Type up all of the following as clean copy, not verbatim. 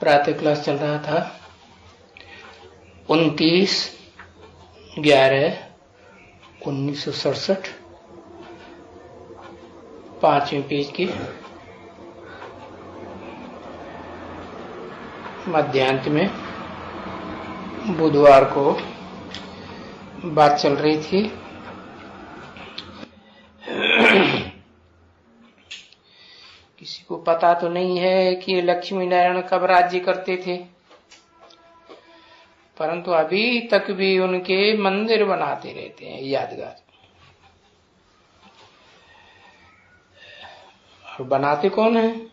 प्रातः क्लास चल रहा था 29/11/1967 5वें पेज की मध्यांत में बुधवार को बात चल रही थी। किसी को पता तो नहीं है कि लक्ष्मी नारायण कब राज्य करते थे, परंतु अभी तक भी उनके मंदिर बनाते रहते हैं यादगार। और बनाते कौन है?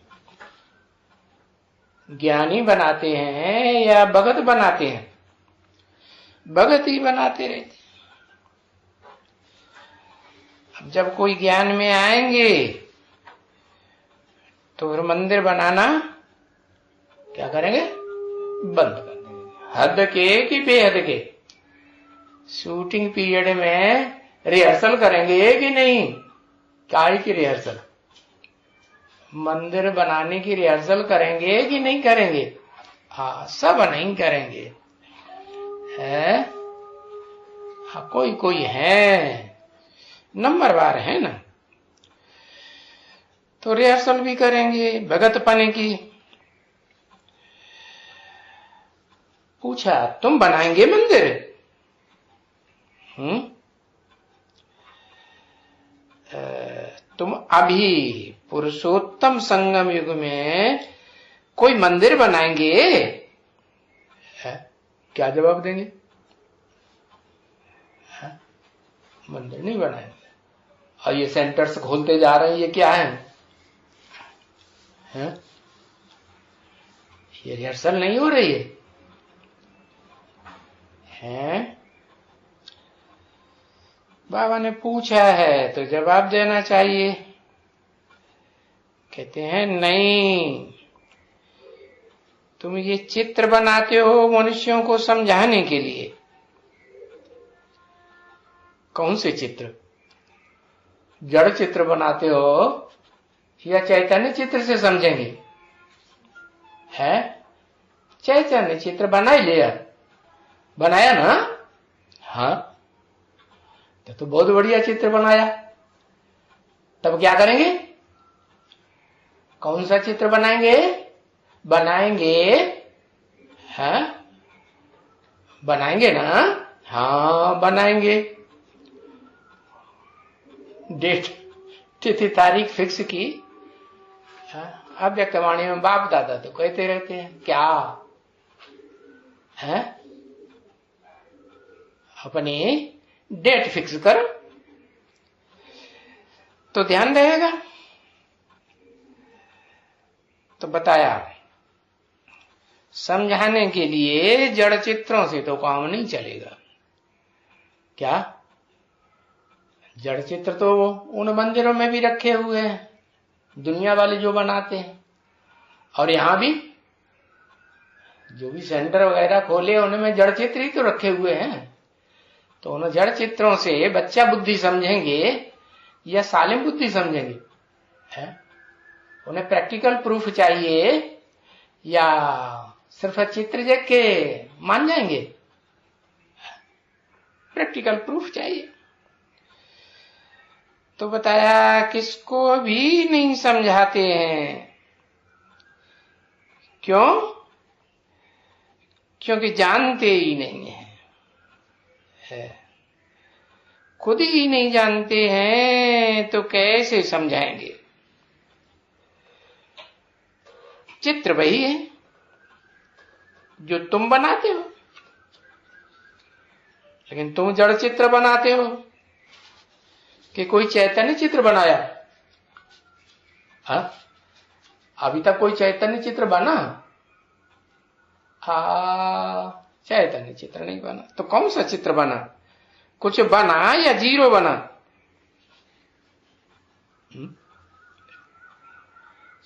ज्ञानी बनाते हैं या भगत बनाते हैं? भगत ही बनाते रहते हैं। अब जब कोई ज्ञान में आएंगे तो फिर मंदिर बनाना क्या करेंगे? बंद कर देंगे। हद के कि बेहद के? शूटिंग पीरियड में रिहर्सल करेंगे कि नहीं? काय की रिहर्सल? मंदिर बनाने की रिहर्सल करेंगे कि नहीं करेंगे? हाँ, सब नहीं करेंगे। है हाँ, कोई है, नंबरवार है ना, तो रिहर्सल भी करेंगे भगत पने की। पूछा, तुम बनाएंगे मंदिर? तुम अभी पुरुषोत्तम संगम युग में कोई मंदिर बनाएंगे? क्या जवाब देंगे? मंदिर नहीं बनाएंगे। और ये सेंटर्स खोलते जा रहे हैं, ये क्या है? ये रिहर्सल नहीं हो रही है? बाबा ने पूछा है तो जवाब देना चाहिए। कहते हैं नहीं, तुम ये चित्र बनाते हो मनुष्यों को समझाने के लिए। कौन से चित्र? जड़ चित्र बनाते हो या चैतन्य चित्र से समझेंगे? है चैतन्य चित्र बना ही लिया, बनाया ना? हाँ, तो बहुत बढ़िया चित्र बनाया। तब क्या करेंगे? कौन सा चित्र बनाएंगे? हाँ, बनाएंगे ना? हाँ, बनाएंगे। डेट, तिथि, तारीख फिक्स की। अव्यक्तवाणी में बाप दादा तो कहते रहते हैं क्या है? अपनी डेट फिक्स करो तो ध्यान रहेगा। तो बताया, समझाने के लिए जड़ चित्रों से तो काम नहीं चलेगा। क्या? जड़ चित्र तो उन मंदिरों में भी रखे हुए हैं, दुनिया वाले जो बनाते हैं, और यहां भी जो भी सेंटर वगैरह खोले उनमें जड़ चित्र ही तो रखे हुए हैं। तो उन जड़ चित्रों से बच्चा बुद्धि समझेंगे या सालिम बुद्धि समझेंगे? है? उन्हें प्रैक्टिकल प्रूफ चाहिए या सिर्फ चित्र देख के मान जाएंगे? प्रैक्टिकल प्रूफ चाहिए। तो बताया, किसको भी नहीं समझाते हैं। क्यों? क्योंकि जानते ही नहीं है। खुद ही नहीं जानते हैं तो कैसे समझाएंगे? चित्र वही है जो तुम बनाते हो, लेकिन तुम जड़ चित्र बनाते हो कि कोई चैतन्य चित्र बनाया? हाँ, अभी तक कोई चैतन्य चित्र बना? चैतन्य चित्र नहीं बना। तो कौन सा चित्र बना? कुछ बना या जीरो बना?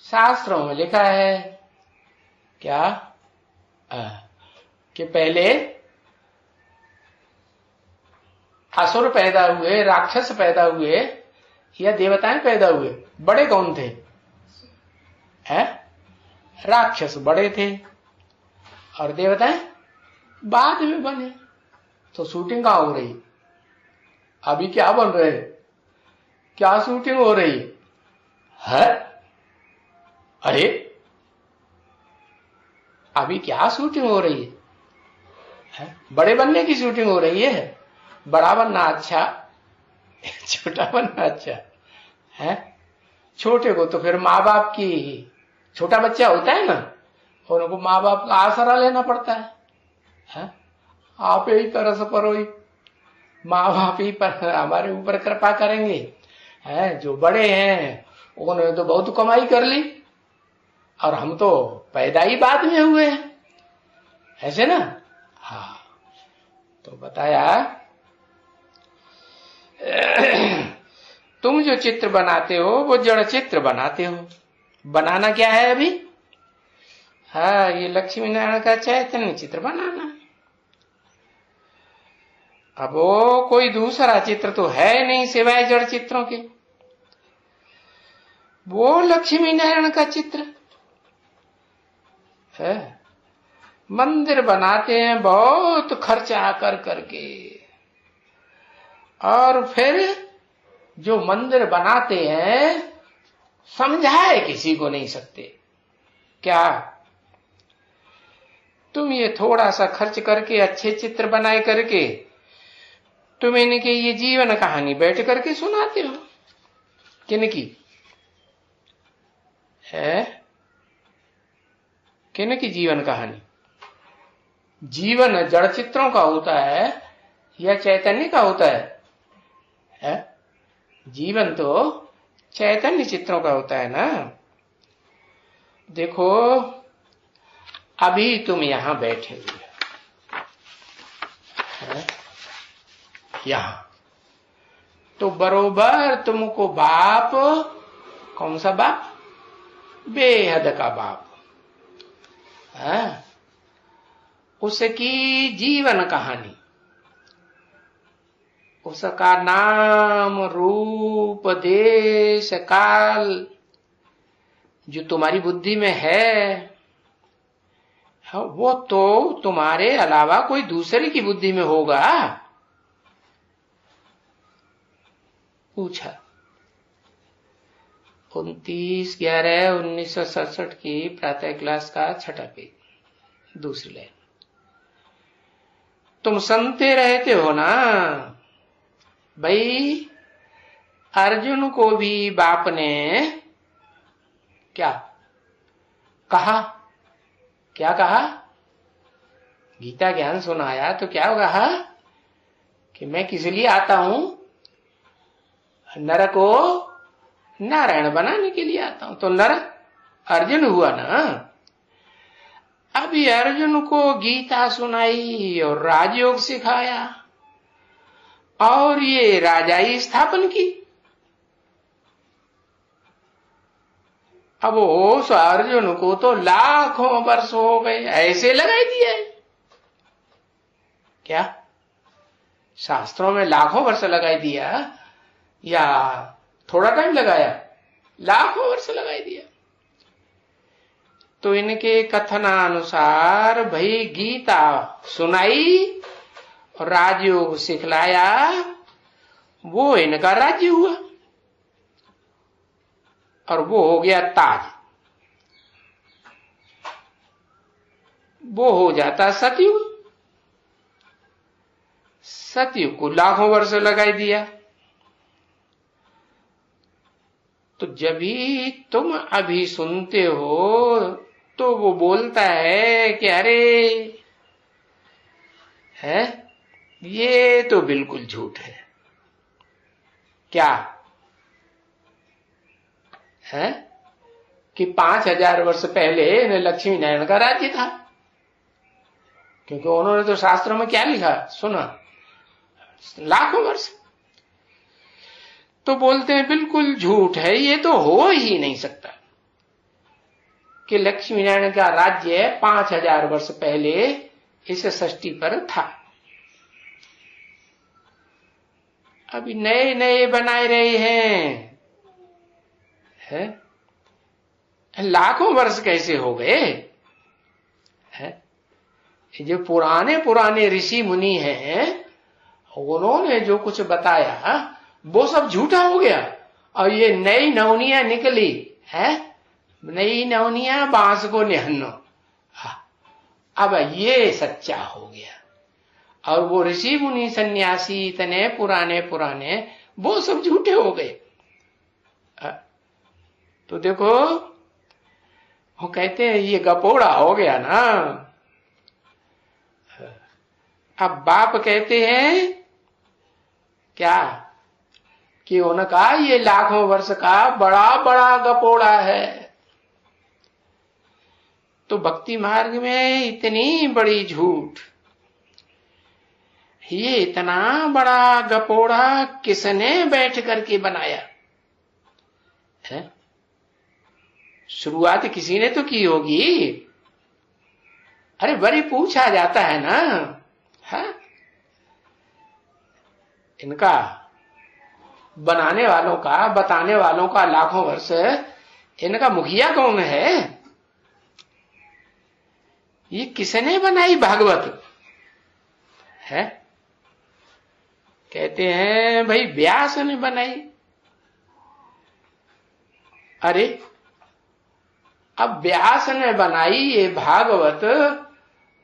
शास्त्रों में लिखा है क्या? कि पहले असुर पैदा हुए, राक्षस पैदा हुए या देवताएं पैदा हुए? बड़े कौन थे? राक्षस बड़े थे और देवताएं बाद में बने। तो शूटिंग कहां हो रही? अभी क्या बन रहे हैं? क्या शूटिंग हो रही है? अरे अभी क्या शूटिंग हो रही है? बड़े बनने की शूटिंग हो रही है। बड़ा बनना अच्छा, छोटा बनना अच्छा है। छोटे को तो फिर माँ बाप की, छोटा बच्चा होता है ना, और उनको माँ बाप का आसरा लेना पड़ता है? आप ही तरस परोई, माँ बाप ही पर हमारे ऊपर कृपा करेंगे। है जो बड़े हैं उन्होंने तो बहुत कमाई कर ली, और हम तो पैदा ही बाद में हुए हैं, ऐसे ना। हाँ, तो बताया तुम जो चित्र बनाते हो वो जड़ चित्र बनाते हो। बनाना क्या है अभी? हाँ, ये लक्ष्मी नारायण का चैतन्य चित्र बनाना। अब वो कोई दूसरा चित्र तो है नहीं सिवाय जड़ चित्रों के, वो लक्ष्मी नारायण का चित्र है। मंदिर बनाते हैं बहुत खर्चा कर करके, और फिर जो मंदिर बनाते हैं समझाए किसी को नहीं सकते। क्या तुम ये थोड़ा सा खर्च करके अच्छे चित्र बनाए करके तुम इनके ये जीवन कहानी बैठ करके सुनाते हो? किनकी है? किनकी जीवन कहानी? जीवन जड़ चित्रों का होता है या चैतन्य का होता है? जीवन तो चैतन्य चित्रों का होता है ना। देखो अभी तुम यहां बैठे हुए हैं, यहां तो बरोबर तुमको बाप, कौन सा बाप? बेहद का बाप है, उसकी जीवन कहानी, उसका नाम रूप देश काल जो तुम्हारी बुद्धि में है, वो तो तुम्हारे अलावा कोई दूसरे की बुद्धि में होगा? पूछा। 29/11/1967 की प्रातः क्लास का 6ठा पेज, दूसरी लाइन। तुम सुनते रहते हो ना भाई, अर्जुन को भी बाप ने क्या कहा? क्या कहा? गीता ज्ञान सुनाया तो क्या कहा कि मैं किस लिए आता हूं? नर को नारायण बनाने के लिए आता हूं। तो नर अर्जुन हुआ ना। अभी अर्जुन को गीता सुनाई और राजयोग सिखाया और ये राजाई स्थापन की। अब उस अर्जुन को तो लाखों वर्ष हो गए, ऐसे लगाई दिया है क्या? शास्त्रों में लाखों वर्ष लगाई दिया या थोड़ा टाइम लगाया? लाखों वर्ष लगाई दिया। तो इनके कथनानुसार भाई गीता सुनाई और राजयोग सिखलाया, वो इनका राज्य हुआ और वो हो गया ताज। वो हो जाता सतयुग। सतयुग को लाखों वर्ष लगाई दिया। तो जब भी तुम अभी सुनते हो तो वो बोलता है कि अरे है ये तो बिल्कुल झूठ है। क्या है कि 5000 वर्ष पहले लक्ष्मी नारायण का राज्य था, क्योंकि उन्होंने तो शास्त्रों में क्या लिखा सुना? लाखों वर्ष। तो बोलते हैं बिल्कुल झूठ है, ये तो हो ही नहीं सकता कि लक्ष्मी नारायण का राज्य 5000 वर्ष पहले इस सृष्टि पर था। अभी नए नए बनाए रहे हैं, लाखों वर्ष कैसे हो गए? है जो पुराने पुराने ऋषि मुनि हैं, उन्होंने जो कुछ बताया वो सब झूठा हो गया, और ये नई नवनिया निकली है, नई नवनिया बांस को निहन्नो, अब ये सच्चा हो गया। और वो ऋषि मुनि सन्यासी इतने पुराने पुराने, वो सब झूठे हो गए। तो देखो, वो कहते हैं ये गपोड़ा हो गया ना। अब बाप कहते हैं क्या कि उनका ये लाखों वर्ष का बड़ा बड़ा गपोड़ा है। तो भक्ति मार्ग में इतनी बड़ी झूठ, ये इतना बड़ा गपोड़ा किसने बैठ करके बनाया है? शुरुआत किसी ने तो की होगी। अरे बड़ी पूछा जाता है ना, है? इनका बनाने वालों का, बताने वालों का लाखों वर्ष, इनका मुखिया कौन है? ये किसने बनाई भागवत है? कहते हैं भाई व्यास ने बनाई। अरे अब व्यास ने बनाई ये भागवत,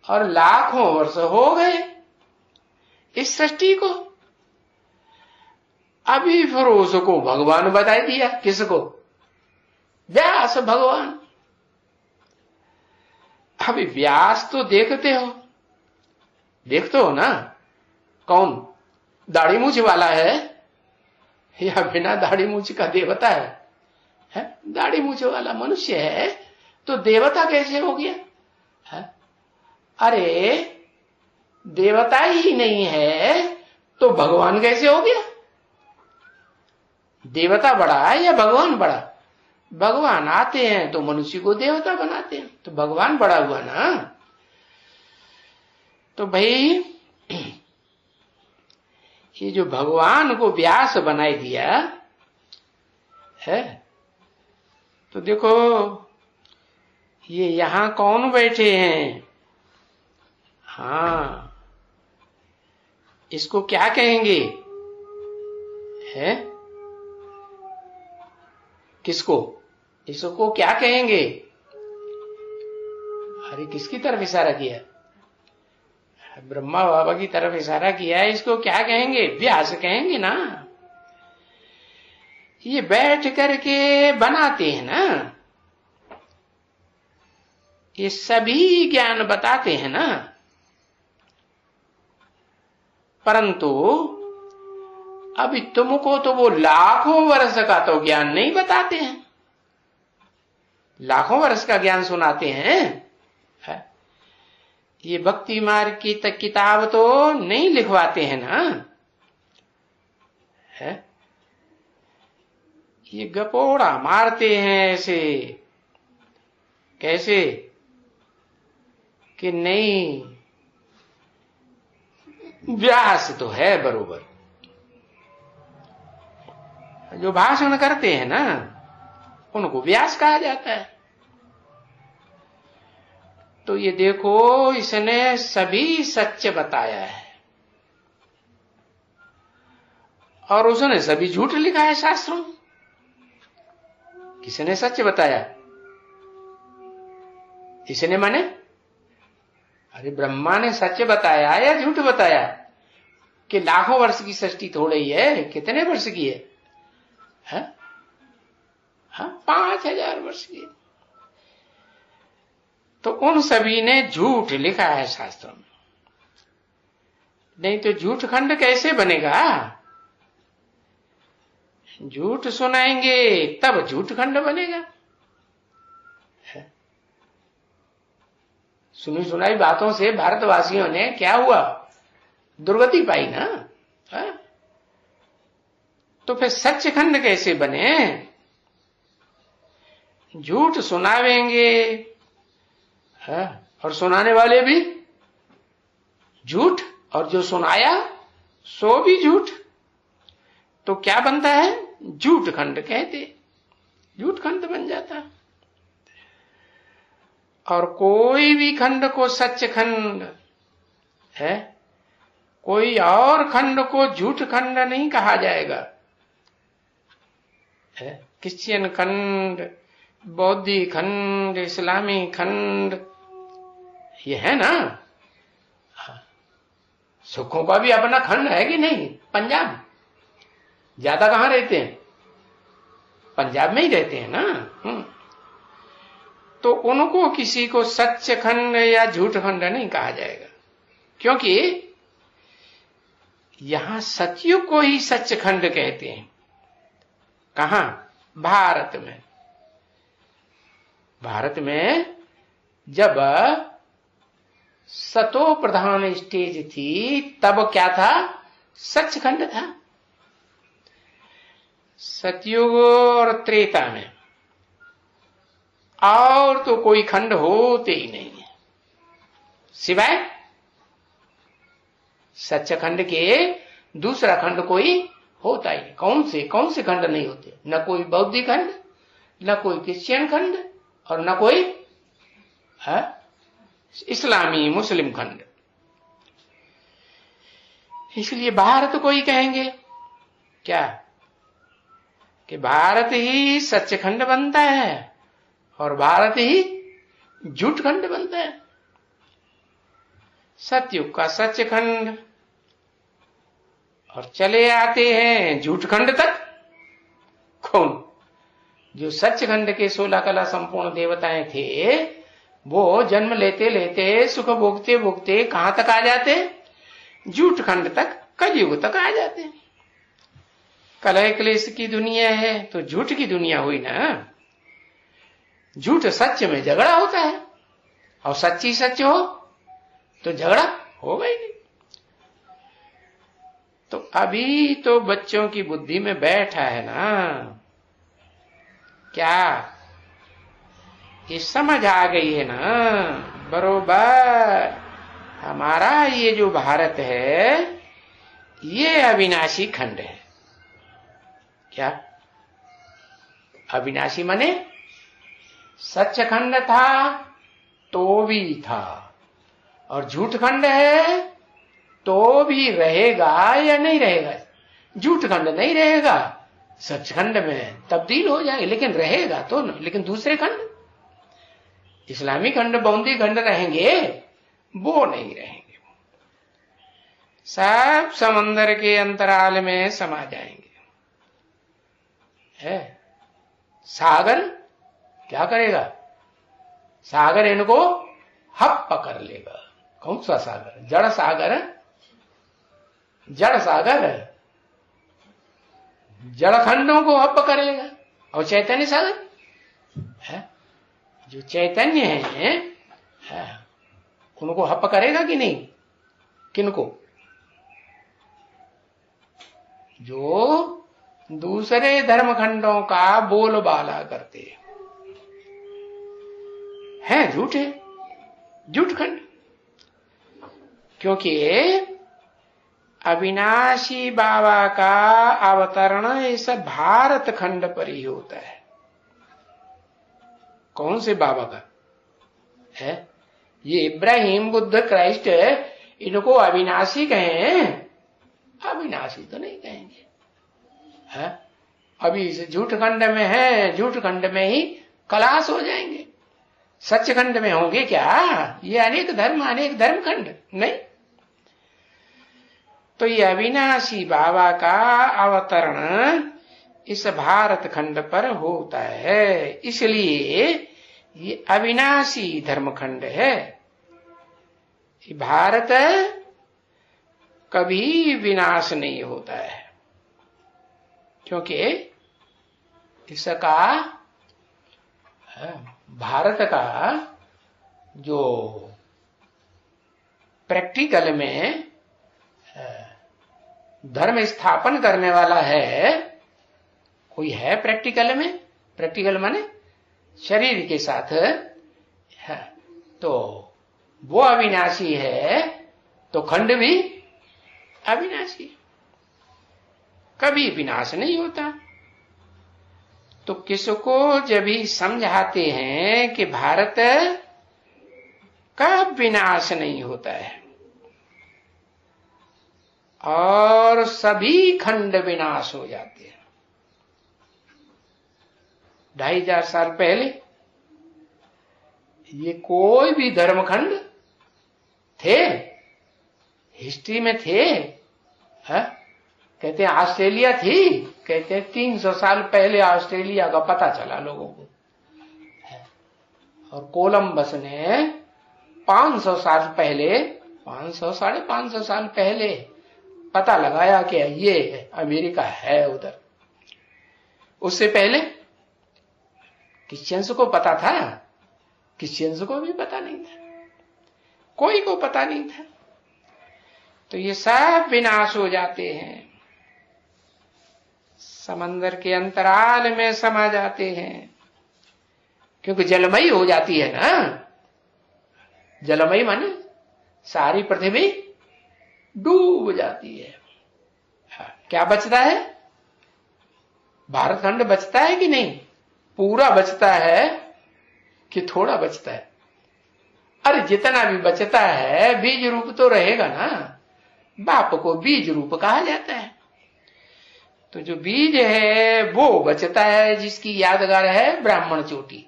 और लाखों वर्ष हो गए इस सृष्टि को। अभी फिर उसको भगवान बता दिया। किसको? व्यास भगवान। अभी व्यास तो देखते हो ना, कौन दाढ़ी मूछ वाला है या बिना दाढ़ी मूछ का देवता है? दाढ़ी मूछ वाला मनुष्य है तो देवता कैसे हो गया है? अरे देवता ही नहीं है तो भगवान कैसे हो गया? देवता बड़ा है या भगवान बड़ा? भगवान आते हैं तो मनुष्य को देवता बनाते हैं, तो भगवान बड़ा हुआ ना। तो भाई ये जो भगवान को व्यास बनाई दिया है, तो देखो ये यहां कौन बैठे हैं? हाँ, इसको क्या कहेंगे है? किसको? इसको क्या कहेंगे? अरे किसकी तरफ इशारा किया? ब्रह्मा बाबा की तरफ इशारा किया है। इसको क्या कहेंगे? व्यास कहेंगे ना। ये बैठ करके बनाते हैं ना, ये सभी ज्ञान बताते हैं ना, परंतु अभी तुमको तो वो लाखों वर्ष का तो ज्ञान नहीं बताते हैं, लाखों वर्ष का ज्ञान सुनाते हैं है? ये भक्ति मार्ग की तक किताब तो नहीं लिखवाते हैं ना है? ये गपोड़ा मारते हैं ऐसे, कैसे कि नहीं व्यास तो है बरोबर। जो भाषण करते हैं ना उनको व्यास कहा जाता है। तो ये देखो, इसने सभी सत्य बताया है और उसने सभी झूठ लिखा है शास्त्रों में। किसने सत्य बताया? इसने माने, अरे ब्रह्मा ने सत्य बताया या झूठ बताया? कि लाखों वर्ष की सृष्टि थोड़ी है, कितने वर्ष की है? हाँ, 5000 वर्ष की। तो उन सभी ने झूठ लिखा है शास्त्रों में। नहीं तो झूठ खंड कैसे बनेगा? झूठ सुनाएंगे तब झूठ खंड बनेगा। सुनी सुनाई बातों से भारतवासियों ने क्या हुआ? दुर्गति पाई ना। तो फिर सच्चखंड कैसे बने? झूठ सुनावेंगे और सुनाने वाले भी झूठ, और जो सुनाया सो भी झूठ। तो क्या बनता है? झूठ खंड कहते, झूठ खंड बन जाता। और कोई भी खंड को सच खंड है, कोई और खंड को झूठ खंड नहीं कहा जाएगा। क्रिश्चियन खंड, बौद्धी खंड, इस्लामी खंड, ये है ना। सुखों का भी अपना खंड है कि नहीं? पंजाब ज्यादा कहां रहते हैं? पंजाब में ही रहते हैं ना। तो उनको किसी को सच खंड या झूठ खंड नहीं कहा जाएगा, क्योंकि यहां सतयुग को ही सच खंड कहते हैं। कहां? भारत में। भारत में जब सतो प्रधान स्टेज थी तब क्या था? सचखंड था। सतयुग और त्रेता में और तो कोई खंड होते ही नहीं है, सिवाय सचखंड के दूसरा खंड कोई होता ही नहीं। कौन से खंड नहीं होते? न कोई बौद्ध खंड, न कोई क्रिश्चियन खंड, और न कोई इस्लामी मुस्लिम खंड। इसलिए भारत को ही कहेंगे क्या कि भारत ही सचखंड बनता है और भारत ही झूठ खंड बनता है। सतयुग का सचखंड, और चले आते हैं झूठ खंड तक। कौन? जो सचखंड के 16 कला संपूर्ण देवताएं थे, वो जन्म लेते लेते सुख भोगते भोगते कहां तक आ जाते? झूठ खंड तक, कलयुग तक आ जाते। कलह क्लेश की दुनिया है तो झूठ की दुनिया हुई ना। झूठ सच में झगड़ा होता है, और सच्ची सच हो तो झगड़ा होगा ही नहीं। तो अभी तो बच्चों की बुद्धि में बैठा है ना, क्या ये समझ आ गई है ना बरोबर। हमारा ये जो भारत है ये अविनाशी खंड है। क्या अविनाशी माने? सच खंड था तो भी था, और झूठ खंड है तो भी रहेगा या नहीं रहेगा? झूठ खंड नहीं रहेगा, सचखंड में तब्दील हो जाएगा, लेकिन रहेगा तो न। लेकिन दूसरे खंड, इस्लामी खंड, बौद्धी खंड रहेंगे, वो नहीं रहेंगे। सब समंदर के अंतराल में समा जाएंगे। है सागर क्या करेगा? सागर इनको हप पकड़ लेगा। कौन सा सागर? जड़ सागर। जड़ सागर जड़ खंडों को हप करेगा। और चैतन्य सागर है, जो चैतन्य है उनको हप करेगा कि नहीं? किनको? जो दूसरे धर्म खंडों का बोलबाला करते हैं, झूठ है, झूठ खंड। क्योंकि अविनाशी बाबा का अवतरण इस भारत खंड पर ही होता है। कौन से बाबा का है? ये इब्राहिम, बुद्ध, क्राइस्ट, इनको अविनाशी कहें? अविनाशी तो नहीं कहेंगे। है अभी इस झूठ खंड में है, झूठ खंड में ही कलाश हो जाएंगे। सच खंड में होंगे क्या? ये अनेक धर्म खंड नहीं। तो ये अविनाशी बाबा का अवतरण इस भारत खंड पर होता है, इसलिए ये अविनाशी धर्म खंड है। ये भारत कभी विनाश नहीं होता है, क्योंकि इसका भारत का जो प्रैक्टिकल में धर्म स्थापन करने वाला है, कोई है प्रैक्टिकल में? प्रैक्टिकल माने शरीर के साथ है, तो वो अविनाशी है, तो खंड भी अविनाशी, कभी विनाश नहीं होता। तो किसको जब भी समझाते हैं कि भारत कब विनाश नहीं होता है, और सभी खंड विनाश हो जाते हैं। 2500 साल पहले ये कोई भी धर्मखंड थे, हिस्ट्री में थे? कहते हैं ऑस्ट्रेलिया थी, कहते हैं 300 साल पहले ऑस्ट्रेलिया का पता चला लोगों को, और कोलंबस ने 500 साल पहले, 500 550 साल पहले पता लगाया कि ये अमेरिका है उधर। उससे पहले क्रिश्चियंस को पता था? क्रिश्चियंस को भी पता नहीं था, कोई को पता नहीं था। तो ये सब विनाश हो जाते हैं, समंदर के अंतराल में समा जाते हैं, क्योंकि जलमयी हो जाती है ना। जलमयी माने सारी पृथ्वी डूब जाती है। क्या बचता है? भारत खंड बचता है कि नहीं? पूरा बचता है कि थोड़ा बचता है? अरे जितना भी बचता है बीज रूप तो रहेगा ना, बाप को बीज रूप कहा जाता है। तो जो बीज है वो बचता है, जिसकी यादगार है ब्राह्मण चोटी।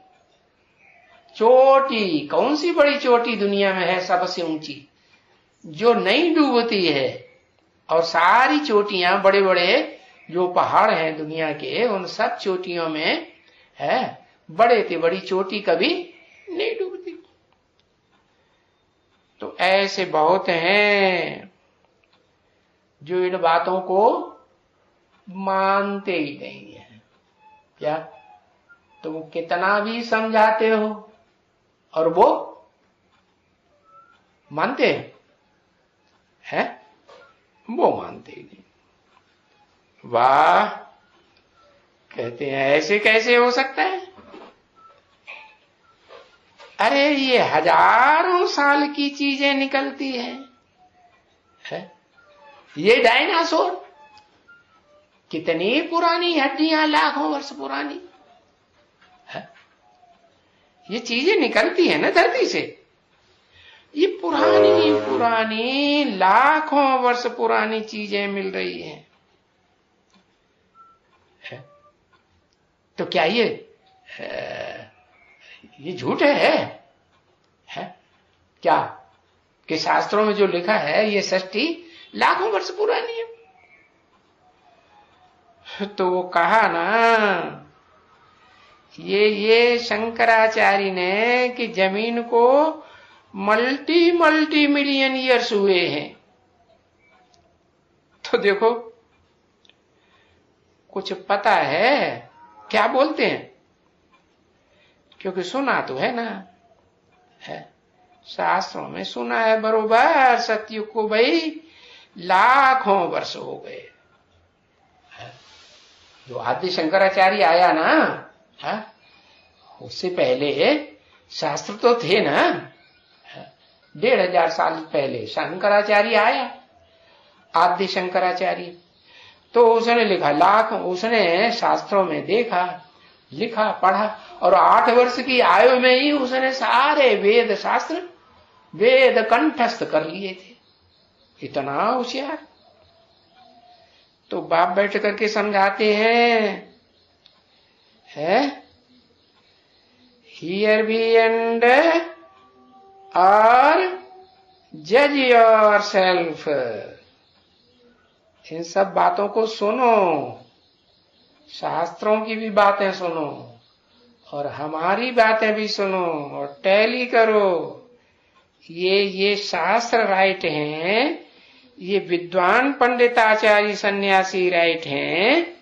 चोटी कौन सी बड़ी चोटी दुनिया में है सबसे ऊंची, जो नहीं डूबती है? और सारी चोटियां, बड़े बड़े जो पहाड़ हैं दुनिया के, उन सब चोटियों में है बड़े से बड़ी चोटी कभी नहीं डूबती। तो ऐसे बहुत हैं जो इन बातों को मानते ही नहीं है। क्या तुम कितना भी समझाते हो और वो मानते हैं? वो मानते ही नहीं। वाह, कहते हैं ऐसे कैसे हो सकता है? अरे ये हजारों साल की चीजें निकलती है? ये डायनासोर कितनी पुरानी हड्डियां, लाखों वर्ष पुरानी है? ये चीजें निकलती है ना धरती से, ये पुरानी पुरानी लाखों वर्ष पुरानी चीजें मिल रही हैं। तो क्या ये झूठ है? क्या कि शास्त्रों में जो लिखा है ये सृष्टि लाखों वर्ष पुरानी है? तो वो कहा ना, ये शंकराचार्य ने कि जमीन को मल्टी मिलियन ईयर्स हुए हैं। तो देखो कुछ पता है क्या बोलते हैं, क्योंकि सुना तो है ना, है शास्त्रों में सुना है बरोबर। सतयुग को भाई लाखों वर्ष हो गए। जो आदि शंकराचार्य आया ना, उससे पहले शास्त्र तो थे ना। 1500 साल पहले शंकराचार्य आया, आदि शंकराचार्य। तो उसने लिखा लाख, उसने शास्त्रों में देखा, लिखा, पढ़ा, और 8 वर्ष की आयु में ही उसने सारे वेद शास्त्र, वेद कंठस्थ कर लिए थे। इतना होशियार। तो बाप बैठ करके समझाते हैं, हियर बी एंड और जज योर सेल्फ। इन सब बातों को सुनो, शास्त्रों की भी बातें सुनो और हमारी बातें भी सुनो और टैली करो। ये शास्त्र राइट हैं, ये विद्वान पंडित आचार्य सन्यासी राइट हैं,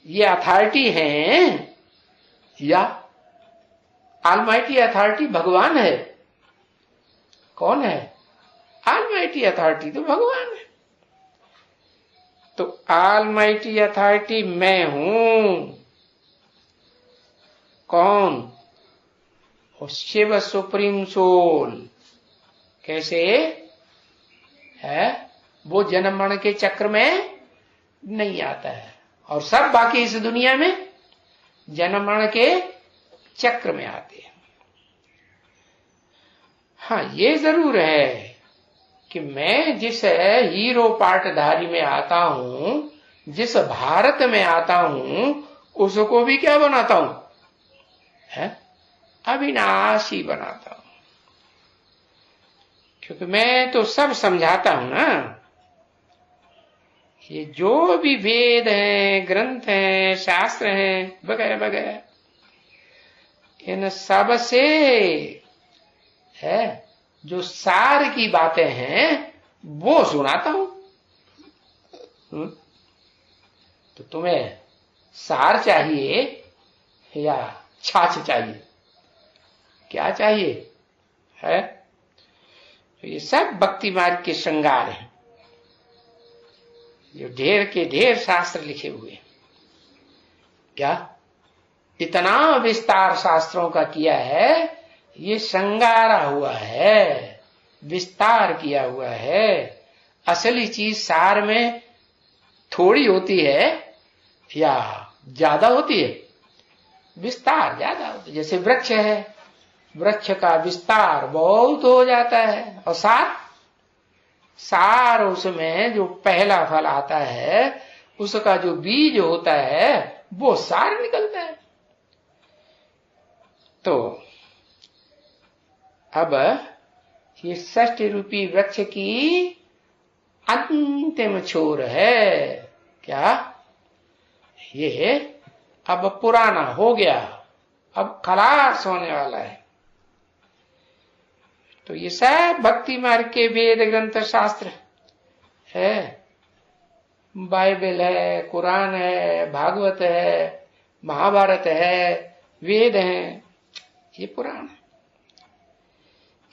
ये अथॉरिटी हैं, या ऑलमाइटी अथॉरिटी भगवान है? कौन है ऑलमाइटी अथॉरिटी? तो भगवान है। तो ऑलमाइटी अथॉरिटी मैं हूं। कौन? और शिव सुप्रीम सोल। कैसे है? वो जन्म मरण के चक्र में नहीं आता है, और सब बाकी इस दुनिया में जन्म मरण के चक्र में आते हैं। हाँ, ये जरूर है कि मैं जिस हीरो पार्टधारी में आता हूं, जिस भारत में आता हूं, उसको भी क्या बनाता हूं? है अविनाशी बनाता हूं। क्योंकि मैं तो सब समझाता हूं ना। ये जो भी वेद हैं, ग्रंथ हैं, शास्त्र हैं, वगैरह वगैरह, इन सब से है जो सार की बातें हैं वो सुनाता हूं। तो तुम्हें सार चाहिए या छाछ चाहिए? क्या चाहिए? है तो ये सब भक्ति मार्ग के श्रृंगार हैं, जो ढेर के ढेर शास्त्र लिखे हुए हैं। क्या इतना विस्तार शास्त्रों का किया है, ये श्रृंगारा हुआ है, विस्तार किया हुआ है। असली चीज सार में थोड़ी होती है या ज्यादा होती है? विस्तार ज्यादा होता है। जैसे वृक्ष है, वृक्ष का विस्तार बहुत हो जाता है, और सार उसमें जो पहला फल आता है, उसका जो बीज होता है वो सार निकलता है। तो अब ये षष्ठी रूपी वृक्ष की अंतिम छोर है। क्या ये अब पुराना हो गया, अब खलास होने वाला है। तो ये सब भक्ति मार्ग के वेद ग्रंथ शास्त्र है, बाइबल है, कुरान है, भागवत है, महाभारत है, वेद हैं, ये पुराण है,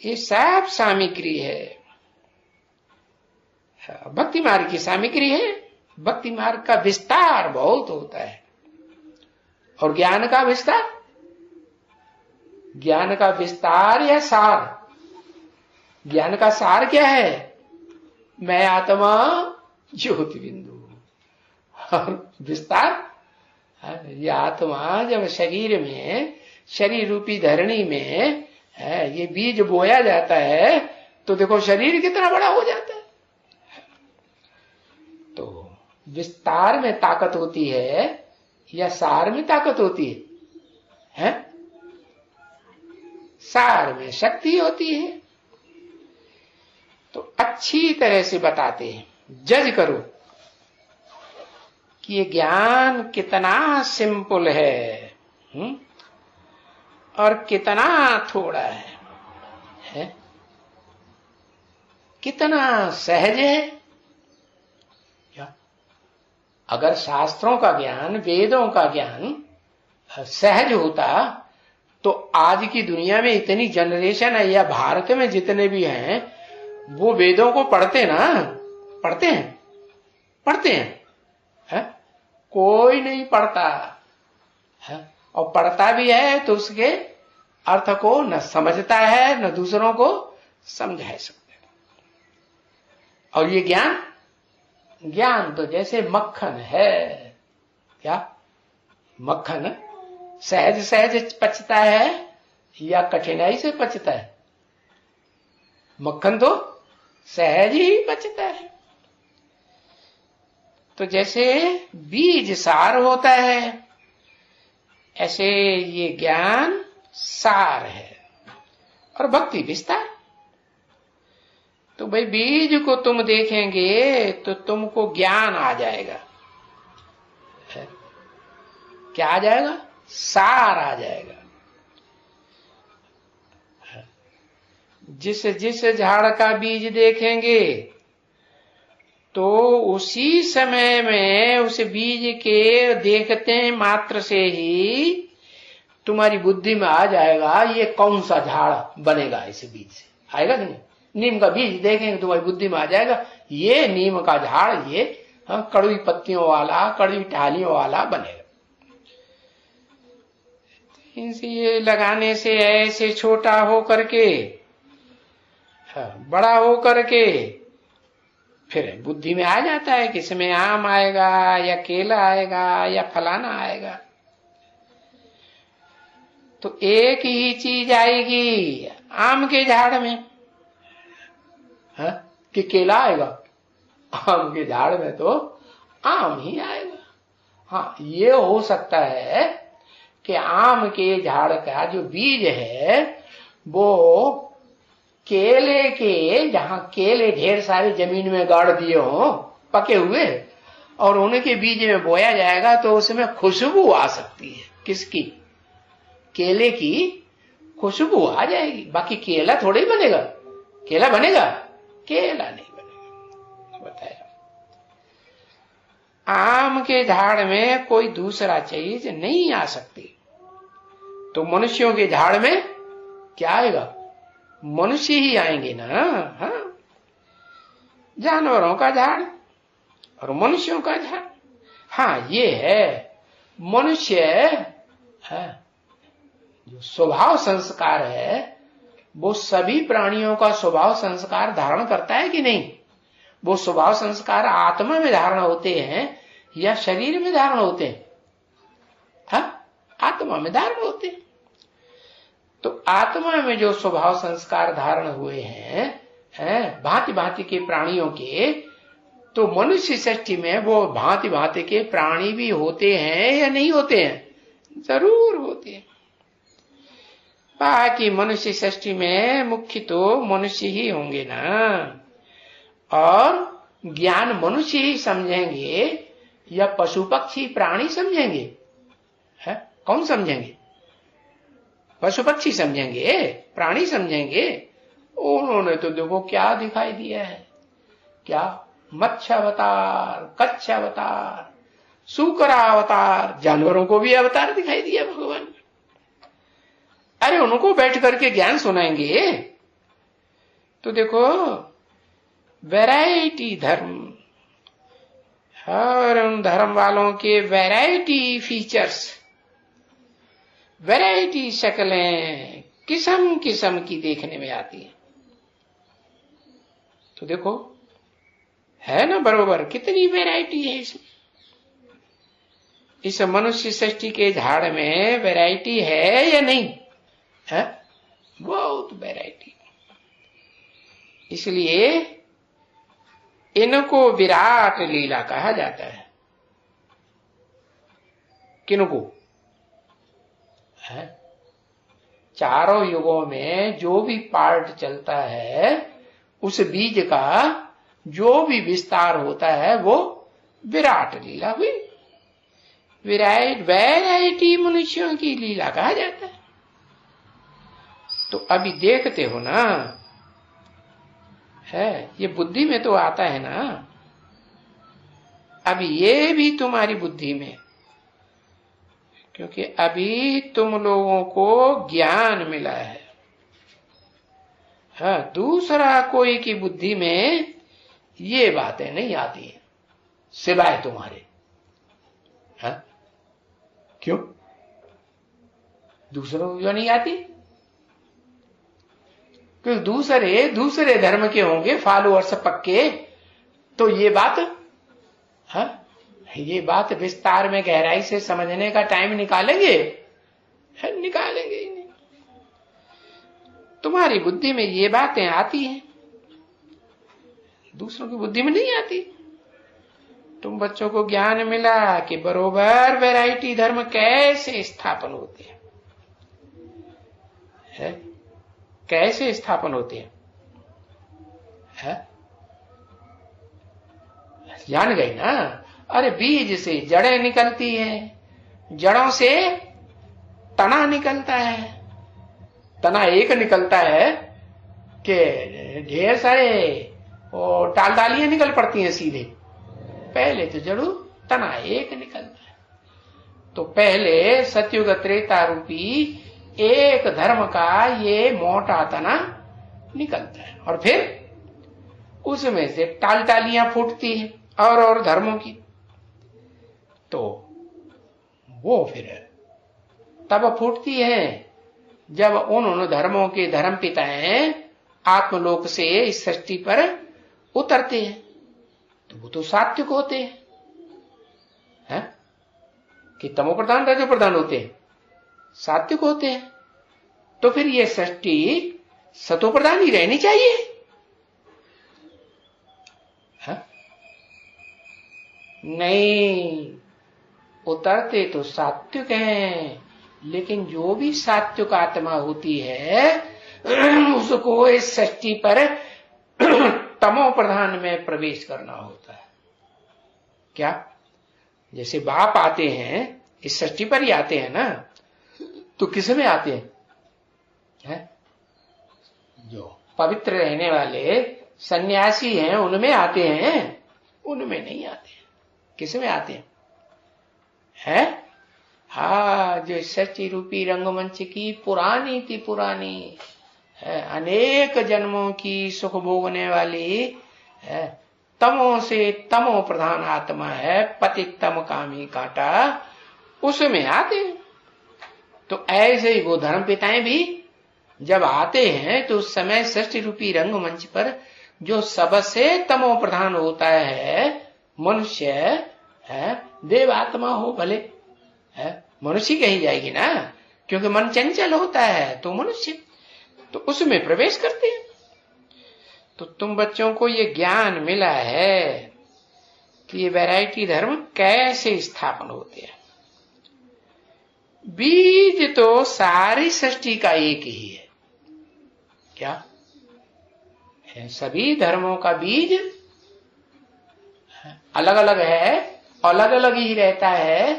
ये सब सामग्री है, भक्ति मार्ग की सामग्री है। भक्ति मार्ग का विस्तार बहुत होता है। और ज्ञान का विस्तार, ज्ञान का विस्तार या सार? ज्ञान का सार क्या है? मैं आत्मा ज्योति बिंदु। और विस्तार, ये आत्मा जब शरीर में, शरीर रूपी धरणी में है, ये बीज बोया जाता है, तो देखो शरीर कितना बड़ा हो जाता है। तो विस्तार में ताकत होती है या सार में ताकत होती है? सार में शक्ति होती है। तो अच्छी तरह से बताते हैं, जज करो कि ये ज्ञान कितना सिंपल है, और कितना थोड़ा है, कितना सहज है। अगर शास्त्रों का ज्ञान, वेदों का ज्ञान सहज होता तो आज की दुनिया में इतनी जनरेशन है, या भारत में जितने भी हैं, वो वेदों को पढ़ते ना? पढ़ते हैं, है? कोई नहीं पढ़ता है, और पढ़ता भी है तो उसके अर्थ को न समझता है, न दूसरों को समझा सकते। और ये ज्ञान तो जैसे मक्खन है। क्या मक्खन सहज सहज पचता है या कठिनाई से पचता है? मक्खन तो सहज ही पचता है। तो जैसे बीज सार होता है, ऐसे ये ज्ञान सार है, और भक्ति विस्तार। तो भाई बीज को तुम देखेंगे तो तुमको ज्ञान आ जाएगा। क्या आ जाएगा? सार आ जाएगा। जिस जिस झाड़ का बीज देखेंगे तो उसी समय में उस बीज के देखते मात्र से ही तुम्हारी बुद्धि में आ जाएगा ये कौन सा झाड़ बनेगा। इस बीज से आएगा कि नहीं? नीम का बीज देखेंगे तुम्हारी बुद्धि में आ जाएगा ये नीम का झाड़, ये कड़वी पत्तियों वाला, कड़वी टहनियों वाला बनेगा। इनसे ये लगाने से ऐसे छोटा हो करके बड़ा हो करके फिर बुद्धि में आ जाता है कि इसमें आम आएगा या केला आएगा या फलाना आएगा। तो एक ही चीज आएगी आम के झाड़ में, है कि केला आएगा? आम के झाड़ में तो आम ही आएगा। हाँ, ये हो सकता है कि आम के झाड़ का जो बीज है वो केले के, जहां केले ढेर सारे जमीन में गाड़ दिए हों पके हुए, और उनके बीज में बोया जाएगा तो उसमें खुशबू आ सकती है। किसकी? केले की खुशबू आ जाएगी। बाकी केला थोड़ी ही बनेगा। केला बनेगा? केला नहीं बनेगा। बताया आम के झाड़ में कोई दूसरा चीज नहीं आ सकती। तो मनुष्यों के झाड़ में क्या आएगा? मनुष्य ही आएंगे ना। हाँ, जानवरों का झाड़ और मनुष्यों का झाड़। हाँ, ये है मनुष्य है, जो स्वभाव संस्कार है वो सभी प्राणियों का स्वभाव संस्कार धारण करता है कि नहीं? वो स्वभाव संस्कार आत्मा में धारण होते हैं या शरीर में धारण होते हैं? हाँ, आत्मा में धारण होते हैं। तो आत्मा में जो स्वभाव संस्कार धारण हुए हैं भांति भांति के प्राणियों के, तो मनुष्य सृष्टि में वो भांति भांति के प्राणी भी होते हैं या नहीं होते हैं? जरूर होते हैं। बाकी मनुष्य सृष्टि में मुख्य तो मनुष्य ही होंगे ना। और ज्ञान मनुष्य ही समझेंगे या पशु पक्षी प्राणी समझेंगे? है, कौन समझेंगे? पशु पक्षी समझेंगे? प्राणी समझेंगे? उन्होंने तो देखो क्या दिखाई दिया है, क्या मत्स्य अवतार, कच्छ अवतार, शुक्र अवतार, जानवरों को भी अवतार दिखाई दिया भगवान। अरे उनको बैठ करके ज्ञान सुनाएंगे तो देखो वैरायटी धर्म, और उन धर्म वालों के वैरायटी फीचर्स, वैरायटी शक्लें किस्म किस्म की देखने में आती है। तो देखो है ना बरोबर, कितनी वैरायटी है इसमें। इस मनुष्य सृष्टि के झाड़ में वैरायटी है या नहीं है? बहुत वैरायटी। इसलिए इनको विराट लीला कहा जाता है। किनको? है चारों युगों में जो भी पार्ट चलता है उस बीज का जो भी विस्तार होता है वो विराट लीला हुई। वैरायटी मनुष्यों की लीला कहा जाता है। तो अभी देखते हो ना, है ये बुद्धि में तो आता है ना। अभी ये भी तुम्हारी बुद्धि में, क्योंकि अभी तुम लोगों को ज्ञान मिला है। हाँ, दूसरा कोई की बुद्धि में ये बातें नहीं आती हैं सिवाय तुम्हारे। हाँ, क्यों? दूसरों को नहीं आती? क्योंकि दूसरे धर्म के होंगे फॉलोअर्स पक्के, तो ये बात, हाँ, ये बात विस्तार में गहराई से समझने का टाइम निकालेंगे? निकालेंगे ही नहीं। तुम्हारी बुद्धि में ये बातें आती हैं, दूसरों की बुद्धि में नहीं आती। तुम बच्चों को ज्ञान मिला कि बरोबर वैरायटी धर्म कैसे स्थापन होते हैं, है? कैसे स्थापन होते हैं, है? जान गई ना। अरे बीज से जड़ें निकलती हैं, जड़ों से तना निकलता है। तना एक निकलता है कि ढेर सारे टाल डालियां निकल पड़ती हैं सीधे? पहले तो जड़ू तना एक निकलता है। तो पहले सतयुग त्रेता रूपी एक धर्म का ये मोटा तना निकलता है, और फिर उसमें से टाल टालियां फूटती हैं और धर्मों की। तो वो फिर तब फूटती है जब उन धर्मों के धर्म पिताएं आत्मलोक से इस सृष्टि पर उतरते हैं। तो वो तो सात्विक होते हैं, कि तमो प्रधान रजो प्रधान होते हैं? सात्विक होते हैं, तो फिर ये सृष्टि सतो प्रधान ही रहनी चाहिए। हा? नहीं, उतरते तो सात्विक हैं, लेकिन जो भी सात्विक आत्मा होती है उसको इस सृष्टि पर तमो प्रधान में प्रवेश करना होता है। क्या? जैसे बाप आते हैं, इस सृष्टि पर ही आते हैं ना, तो किस में आते हैं? जो पवित्र रहने वाले सन्यासी हैं उनमें आते हैं, उनमें नहीं आते हैं। किस में आते हैं? हाँ, जो सच्ची रूपी रंगमंच की पुरानी थी, पुरानी है, अनेक जन्मों की सुख भोगने वाली है, तमो से तमो प्रधान आत्मा है, पतित तम कामी काटा, उसमें आते हैं। तो ऐसे ही वो धर्म पिताएं भी जब आते हैं तो उस समय सृष्टि रूपी रंगमंच पर जो सबसे तमो प्रधान होता है मनुष्य है, देवात्मा हो भले है, मनुष्य कही जाएगी ना, क्योंकि मन चंचल होता है, तो मनुष्य, तो उसमें प्रवेश करते हैं। तो तुम बच्चों को ये ज्ञान मिला है कि ये वैरायटी धर्म कैसे स्थापन होते हैं। बीज तो सारी सृष्टि का एक ही है। क्या है? सभी धर्मों का बीज अलग अलग है, अलग अलग ही रहता है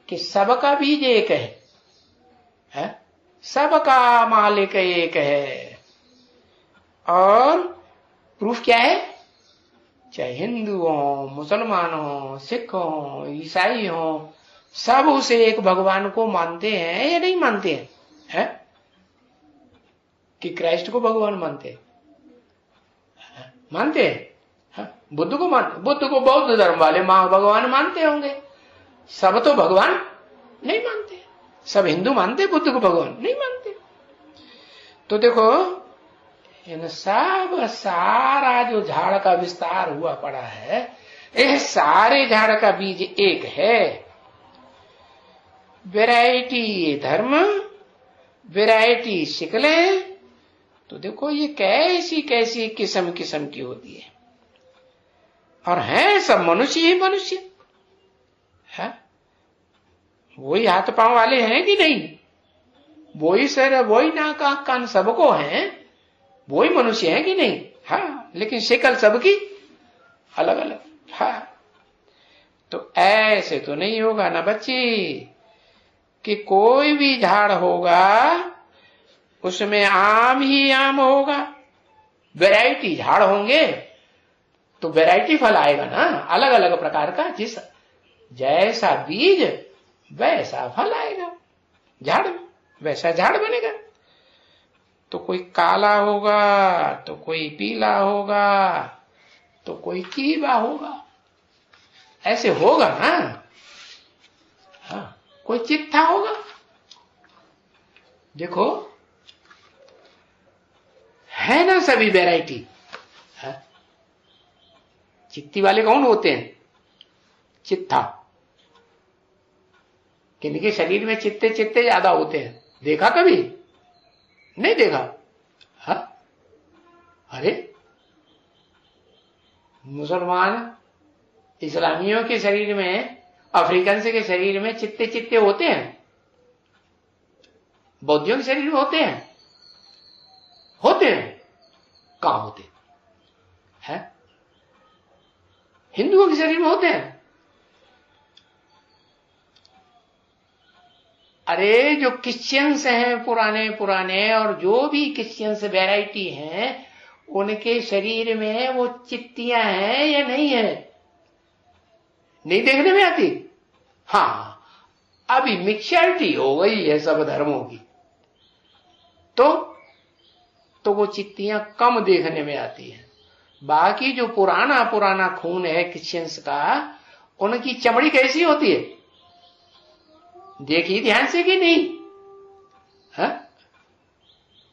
कि सबका बीज एक है? सबका मालिक एक है। और प्रूफ क्या है? चाहे हिंदू हो, मुसलमान हो, सिख हो, ईसाई हो, सब उसे एक भगवान को मानते हैं या नहीं मानते हैं? है? कि क्राइस्ट को भगवान मानते हैं? मानते हैं? बुद्ध को मानते, बुद्ध को बौद्ध धर्म वाले भगवान मानते होंगे। सब तो भगवान नहीं मानते। सब हिंदू मानते बुद्ध को भगवान नहीं मानते। तो देखो, इन सब सारा जो झाड़ का विस्तार हुआ पड़ा है, ये सारे झाड़ का बीज एक है। वैरायटी धर्म, वैरायटी शिकलें, तो देखो ये कैसी कैसी किस्म किस्म की होती है। और हैं सब मनुष्य ही मनुष्य है। वही हाथ पांव वाले हैं कि नहीं? वही सर, वही नाक आंख कान सबको हैं, वही मनुष्य हैं कि नहीं? हाँ, लेकिन शक्ल सबकी अलग अलग। हाँ, तो ऐसे तो नहीं होगा ना बच्ची कि कोई भी झाड़ होगा उसमें आम ही आम होगा। वैरायटी झाड़ होंगे तो वैरायटी फल आएगा ना, अलग अलग प्रकार का। जिस जैसा बीज वैसा फल आएगा, झाड़ वैसा झाड़ बनेगा। तो कोई काला होगा, तो कोई पीला होगा, तो कोई कीवा होगा, ऐसे होगा ना। हाँ, कोई चिट्ठा होगा। देखो है ना सभी वैरायटी। चित्ती वाले कौन होते हैं? चित्ता। किनके शरीर में चित्ते चित्ते ज्यादा होते हैं? देखा कभी? नहीं देखा? हाँ? अरे मुसलमान इस्लामियों के शरीर में, अफ्रीकन के शरीर में चित्ते चित्ते होते हैं, बौद्धियों के शरीर में होते हैं? होते हैं? कहां होते हैं? हिंदुओं के शरीर में होते हैं? अरे जो क्रिश्चियंस हैं पुराने पुराने, और जो भी क्रिश्चियंस वैरायटी हैं, उनके शरीर में वो चित्तियां हैं या नहीं है? नहीं देखने में आती? हाँ, अभी मिक्सचरिटी हो गई है सब धर्मों की, तो वो चित्तियां कम देखने में आती हैं। बाकी जो पुराना पुराना खून है क्रिश्चियंस का, उनकी चमड़ी कैसी होती है? देखिए ध्यान से कि नहीं? हा?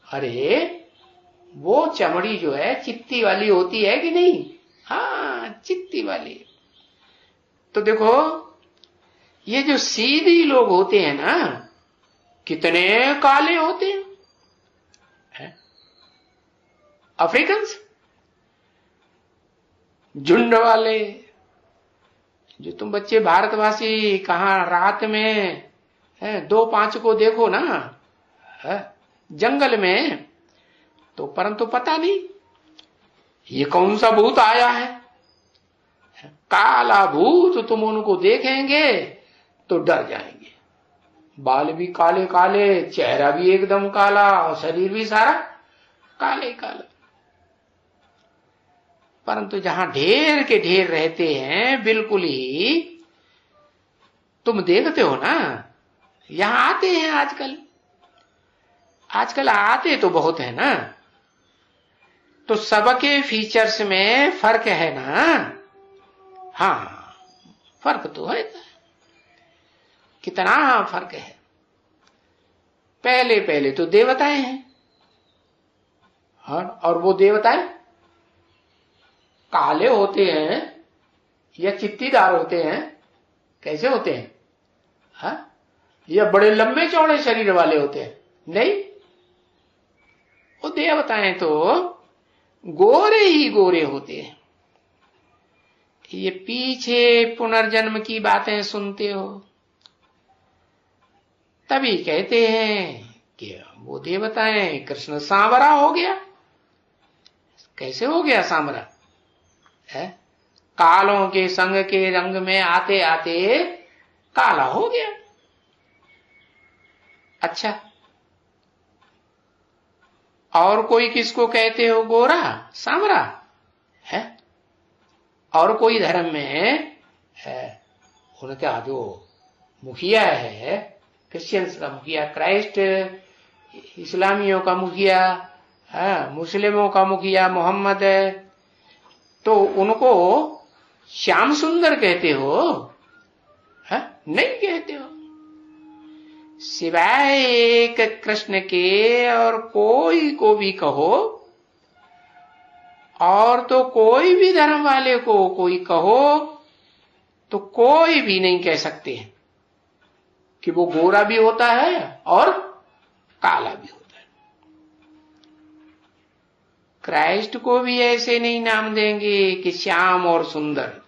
अरे वो चमड़ी जो है चित्ती वाली होती है कि नहीं? हाँ, चित्ती वाली। तो देखो, ये जो सीधी लोग होते हैं ना, कितने काले होते हैं अफ्रीकन्स, झुंड वाले। जो तुम बच्चे भारतवासी कहां रात में 2-5 को देखो ना जंगल में, तो परंतु पता नहीं ये कौन सा भूत आया है। काला भूत, तुम उनको देखेंगे तो डर जाएंगे। बाल भी काले काले, चेहरा भी एकदम काला और शरीर भी सारा काले काला। परंतु जहां ढेर के ढेर रहते हैं बिल्कुल ही, तुम देखते हो ना, यहां आते हैं आजकल आते तो बहुत है ना, तो सबके फीचर्स में फर्क है ना। हाँ, फर्क तो है, कितना फर्क है। पहले पहले तो देवताएं हैं, हाँ, और वो देवताएं काले होते हैं या चित्तीदार होते हैं, कैसे होते हैं, हाँ, या बड़े लंबे चौड़े शरीर वाले होते हैं? नहीं, वो देवताएं तो गोरे ही गोरे होते हैं। ये पीछे पुनर्जन्म की बातें सुनते हो, तभी कहते हैं कि वो देवताएं, कृष्ण सांवरा हो गया। कैसे हो गया सांवरा? है कालों के संग के रंग में आते आते काला हो गया। अच्छा, और कोई किसको कहते हो गोरा सांवरा है? और कोई धर्म में है उनका जो मुखिया है, क्रिश्चियंस का मुखिया क्राइस्ट, इस्लामियों का मुखिया, मुस्लिमों का मुखिया मोहम्मद है, तो उनको श्याम सुंदर कहते हो? नहीं कहते हो। सिवाय एक कृष्ण के और कोई को भी कहो, और तो कोई भी धर्म वाले को कोई कहो, तो कोई भी नहीं कह सकते हैं कि वो गोरा भी होता है और काला भी होता है। क्राइस्ट को भी ऐसे नहीं नाम देंगे कि श्याम और सुंदर।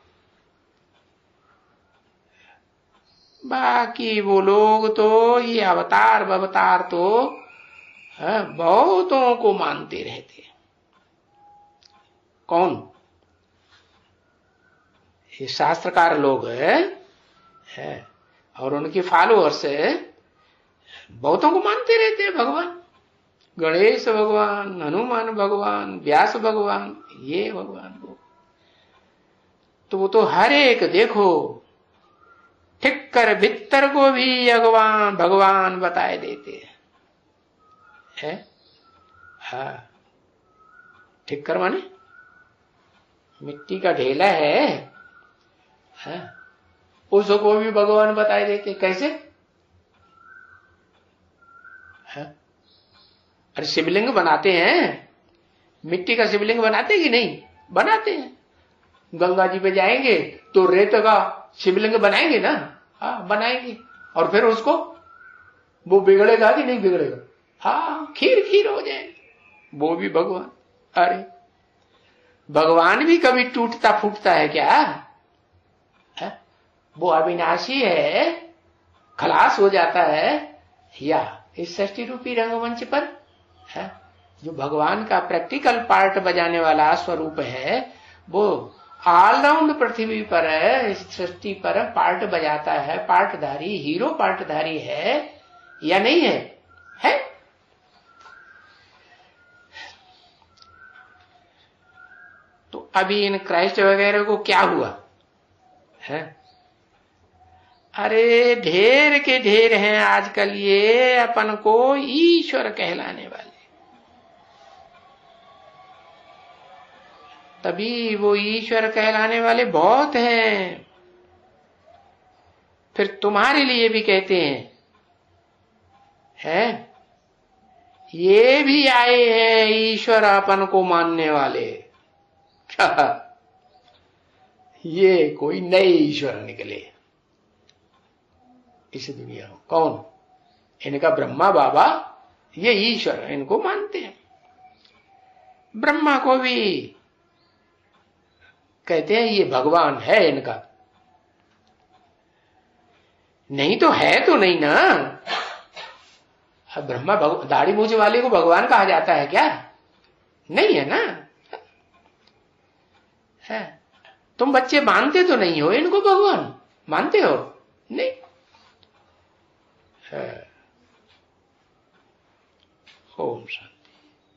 बाकी वो लोग तो ये अवतार बवतार तो बहुतों को मानते रहते हैं। कौन? ये शास्त्रकार लोग है और उनके फॉलोअर्स बहुतों को मानते रहते हैं भगवान। गणेश भगवान, हनुमान भगवान, व्यास भगवान, ये भगवान वो, तो वो तो हर एक देखो ठीक कर भीतर को भी भगवान बताए देते हैं। हाँ, ठीक कर माने मिट्टी का ढेला है, उसको भी भगवान बताए देते। कैसे? अरे शिवलिंग बनाते हैं, मिट्टी का शिवलिंग बनाते कि नहीं? बनाते हैं। गंगा जी पे जाएंगे तो रेत का शिवलिंग बनाएंगे ना? हाँ, बनाएंगे। और फिर उसको वो बिगड़ेगा कि नहीं बिगड़ेगा? हाँ, खीर खीर हो जाएगी। वो भी भगवान। अरे भगवान भी कभी टूटता फूटता है क्या? है? वो अविनाशी है, खलास हो जाता है। या इस सृष्टि रूपी रंगमंच पर है जो भगवान का प्रैक्टिकल पार्ट बजाने वाला स्वरूप है, वो ऑलराउंड पृथ्वी पर इस सृष्टि पर पार्ट बजाता है, पार्टधारी, हीरो पार्टधारी है या नहीं है? है। तो अभी इन क्राइस्ट वगैरह को क्या हुआ है? अरे ढेर के ढेर हैं आजकल ये अपन को ईश्वर कहलाने वाले। तभी वो ईश्वर कहलाने वाले बहुत हैं। फिर तुम्हारे लिए भी कहते हैं, है ये भी आए हैं ईश्वर अपन को मानने वाले। क्या ये कोई नए ईश्वर निकले इस दुनिया में? कौन? इनका ब्रह्मा बाबा ये ईश्वर, इनको मानते हैं। ब्रह्मा को भी कहते हैं ये भगवान है इनका, नहीं तो है तो नहीं ना। ब्रह्मा दाढ़ी मूछ वाले को भगवान कहा जाता है क्या? नहीं है ना। है तुम बच्चे मानते तो नहीं हो इनको भगवान, मानते हो? नहीं। ओम शांति।